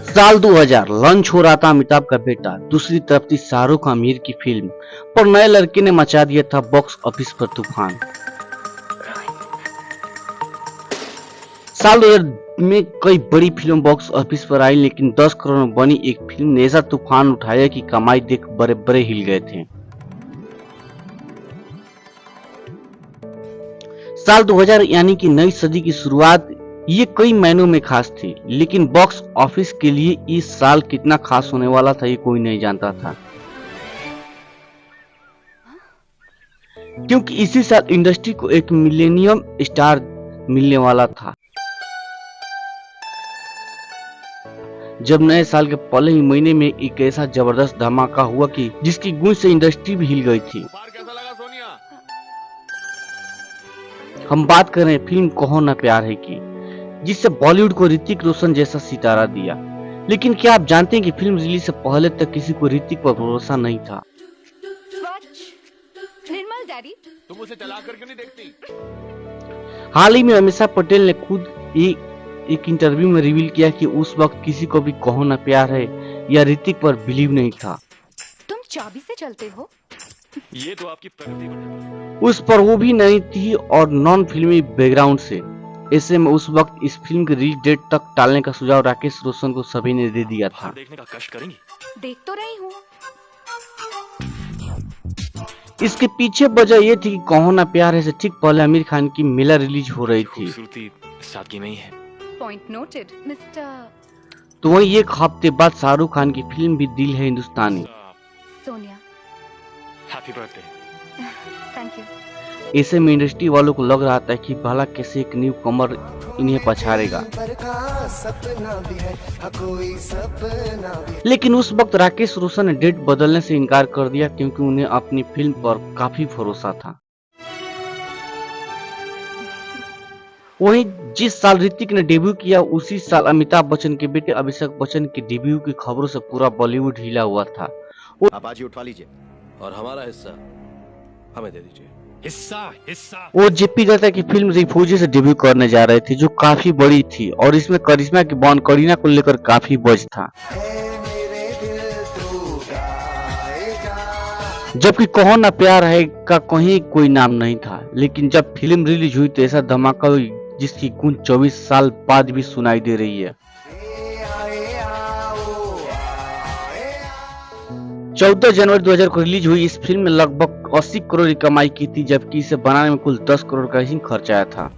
साल 2000 लॉन्च हो रहा था अमिताभ का बेटा, दूसरी तरफ थी शाहरुख आमिर की फिल्म पर नए लड़के ने मचा दिया था बॉक्स ऑफिस पर तूफान। साल 2000 में कई बड़ी फिल्म बॉक्स ऑफिस पर आई, लेकिन 10 करोड़ में बनी एक फिल्म ने ऐसा तूफान उठाया कि कमाई देख बड़े बड़े हिल गए थे। साल 2000 यानी कि नई सदी की शुरुआत ये कई महीनों में खास थी, लेकिन बॉक्स ऑफिस के लिए इस साल कितना खास होने वाला था ये कोई नहीं जानता था, क्योंकि इसी साल इंडस्ट्री को एक मिलेनियम स्टार मिलने वाला था। जब नए साल के पहले ही महीने में एक ऐसा जबरदस्त धमाका हुआ कि जिसकी गूंज से इंडस्ट्री भी हिल गई थी। हम बात कर रहे हैं फिल्म कहो ना प्यार है की, जिससे बॉलीवुड को ऋतिक रोशन जैसा सितारा दिया। लेकिन क्या आप जानते हैं कि फिल्म रिलीज से पहले तक किसी को ऋतिक पर भरोसा नहीं था। तुम उसे चला करके नहीं देखती। हाल ही में अमीषा पटेल ने खुद एक इंटरव्यू में रिवील किया कि उस वक्त किसी को भी कहो ना प्यार है या ऋतिक पर बिलीव नहीं था। तुम चाबी से चलते हो? ये तो आपकी प्रगति उस पर वो भी नहीं थी और नॉन फिल्मी बैकग्राउंड से। ऐसे में उस वक्त इस फिल्म की रिलीज डेट तक टालने का सुझाव राकेश रोशन को सभी ने दे दिया था। देखने का कष्ट करेंगी? देख तो रही हूँ। इसके पीछे वजह ये थी कि कहो ना प्यार है से ठीक पहले आमिर खान की मेला रिलीज हो रही थी। खूबसूरती सादगी नहीं है। Point noted mister. तो वहीं एक हफ्ते बाद शाहरुख खान की फिल्म भी Dil Hai Hindustani. Sonia happy birthday. Thank you. ऐसे में इंडस्ट्री वालों को लग रहा था कि भला कैसे एक न्यू कमर इन्हें पछाड़ेगा। लेकिन उस वक्त राकेश रोशन ने डेट बदलने से इनकार कर दिया, क्योंकि उन्हें अपनी फिल्म पर काफी भरोसा था। वहीं जिस साल ऋतिक ने डेब्यू किया उसी साल अमिताभ बच्चन के बेटे अभिषेक बच्चन के डेब्यू की खबरों से पूरा बॉलीवुड हिला हुआ था। आप आज ही उठवा लीजिए और हमारा हिस्सा हमें दे दीजिए। हिस्सा वो जेपी दत्ता की फिल्म रिफ्यूजी से डेब्यू करने जा रहे थे, जो काफी बड़ी थी और इसमें करिश्मा की बॉन्ड करीना को लेकर काफी बज़ था। जबकि कहो ना प्यार है का कहीं कोई नाम नहीं था, लेकिन जब फिल्म रिलीज हुई तो ऐसा धमाका हुई जिसकी गूंज 24 साल बाद भी सुनाई दे रही है। 14 जनवरी 2000 को रिलीज हुई इस फिल्म में लगभग 80 करोड़ की कमाई की थी, जबकि इसे बनाने में कुल 10 करोड़ का ही खर्च आया था।